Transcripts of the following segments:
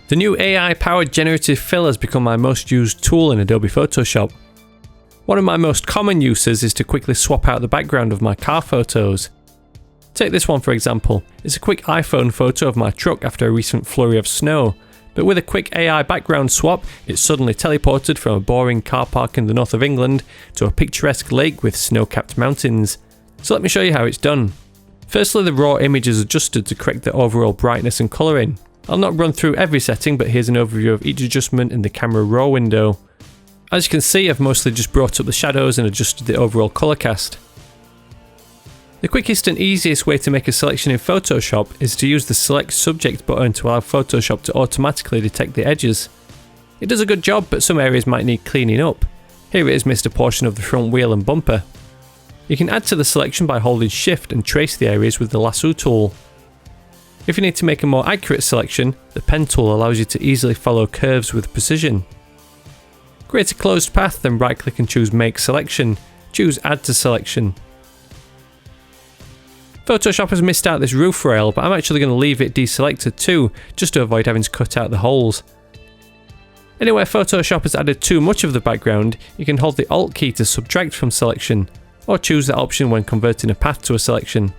The new AI-powered Generative Fill has become my most used tool in Adobe Photoshop. One of my most common uses is to quickly swap out the background of my car photos. Take this one for example. It's a quick iPhone photo of my truck after a recent flurry of snow, but with a quick AI background swap, it's suddenly teleported from a boring car park in the north of England to a picturesque lake with snow-capped mountains. So let me show you how it's done. Firstly, the raw image is adjusted to correct the overall brightness and colouring. I'll not run through every setting, but here's an overview of each adjustment in the camera raw window. As you can see, I've mostly just brought up the shadows and adjusted the overall colour cast. The quickest and easiest way to make a selection in Photoshop is to use the Select Subject button to allow Photoshop to automatically detect the edges. It does a good job, but some areas might need cleaning up. Here it has missed a portion of the front wheel and bumper. You can add to the selection by holding Shift and trace the areas with the lasso tool. If you need to make a more accurate selection, the pen tool allows you to easily follow curves with precision. Create a closed path, then right click and choose Make Selection. Choose Add to Selection. Photoshop has missed out this roof rail, but I'm actually going to leave it deselected too, just to avoid having to cut out the holes. Anywhere Photoshop has added too much of the background, you can hold the Alt key to subtract from selection, or choose that option when converting a path to a selection.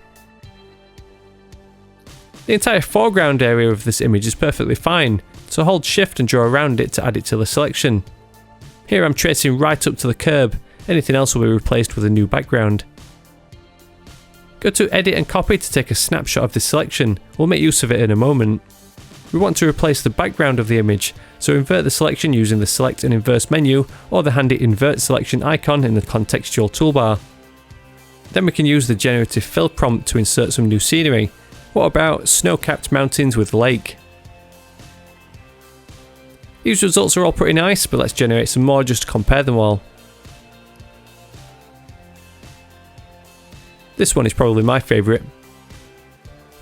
The entire foreground area of this image is perfectly fine, so hold Shift and draw around it to add it to the selection. Here I'm tracing right up to the curb, anything else will be replaced with a new background. Go to Edit and Copy to take a snapshot of this selection, we'll make use of it in a moment. We want to replace the background of the image, so invert the selection using the Select and Inverse menu or the handy Invert Selection icon in the contextual toolbar. Then we can use the Generative Fill prompt to insert some new scenery. What about snow-capped mountains with lake? These results are all pretty nice, but let's generate some more just to compare them all. This one is probably my favourite.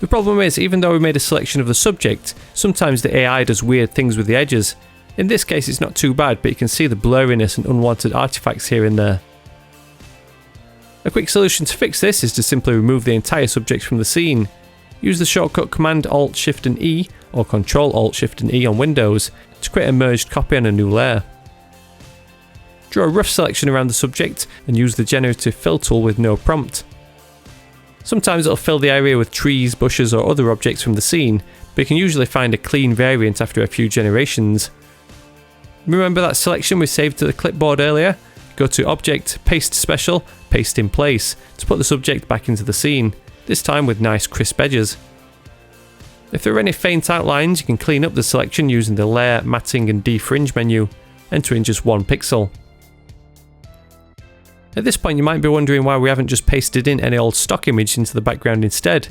The problem is, even though we made a selection of the subject, sometimes the AI does weird things with the edges. In this case it's not too bad, but you can see the blurriness and unwanted artifacts here and there. A quick solution to fix this is to simply remove the entire subject from the scene. Use the shortcut Command Alt Shift and E or Control Alt Shift and E on Windows to create a merged copy on a new layer. Draw a rough selection around the subject and use the Generative Fill tool with no prompt. Sometimes it'll fill the area with trees, bushes or other objects from the scene, but you can usually find a clean variant after a few generations. Remember that selection we saved to the clipboard earlier? Go to Object, Paste Special, Paste in Place to put the subject back into the scene, this time with nice crisp edges. If there are any faint outlines, you can clean up the selection using the Layer, Matting and Defringe menu, entering just 1 pixel. At this point you might be wondering why we haven't just pasted in any old stock image into the background instead.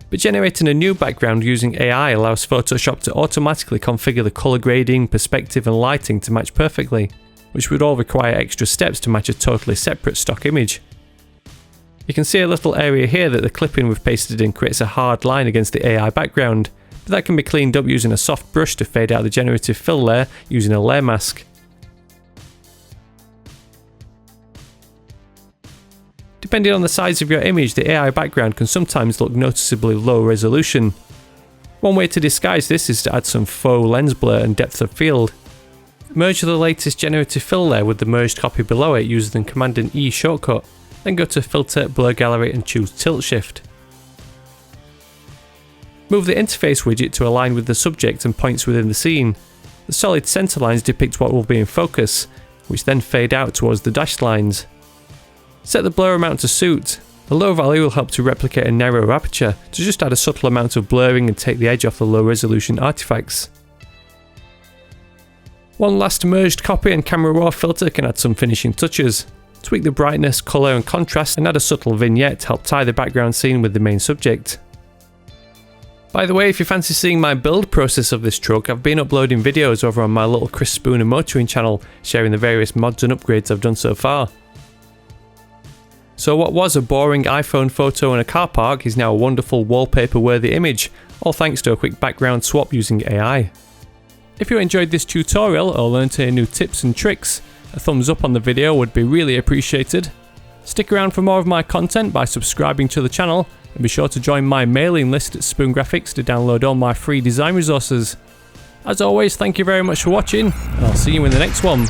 But generating a new background using AI allows Photoshop to automatically configure the colour grading, perspective and lighting to match perfectly, which would all require extra steps to match a totally separate stock image. You can see a little area here that the clipping we've pasted in creates a hard line against the AI background, but that can be cleaned up using a soft brush to fade out the Generative Fill layer using a layer mask. Depending on the size of your image, the AI background can sometimes look noticeably low resolution. One way to disguise this is to add some faux lens blur and depth of field. Merge the latest Generative Fill layer with the merged copy below it using the Command and E shortcut. Then go to Filter, Blur Gallery and choose Tilt Shift. Move the interface widget to align with the subject and points within the scene. The solid centre lines depict what will be in focus, which then fade out towards the dashed lines. Set the blur amount to suit. The low value will help to replicate a narrow aperture to just add a subtle amount of blurring and take the edge off the low resolution artifacts. One last merged copy and camera raw filter can add some finishing touches. Tweak the brightness, colour and contrast and add a subtle vignette to help tie the background scene with the main subject. By the way, if you fancy seeing my build process of this truck, I've been uploading videos over on my little Chris Spooner motoring channel, sharing the various mods and upgrades I've done so far. So what was a boring iPhone photo in a car park is now a wonderful wallpaper worthy image, all thanks to a quick background swap using AI. If you enjoyed this tutorial or learned any new tips and tricks, a thumbs up on the video would be really appreciated. Stick around for more of my content by subscribing to the channel and be sure to join my mailing list at Spoon Graphics to download all my free design resources. As always, thank you very much for watching, and I'll see you in the next one.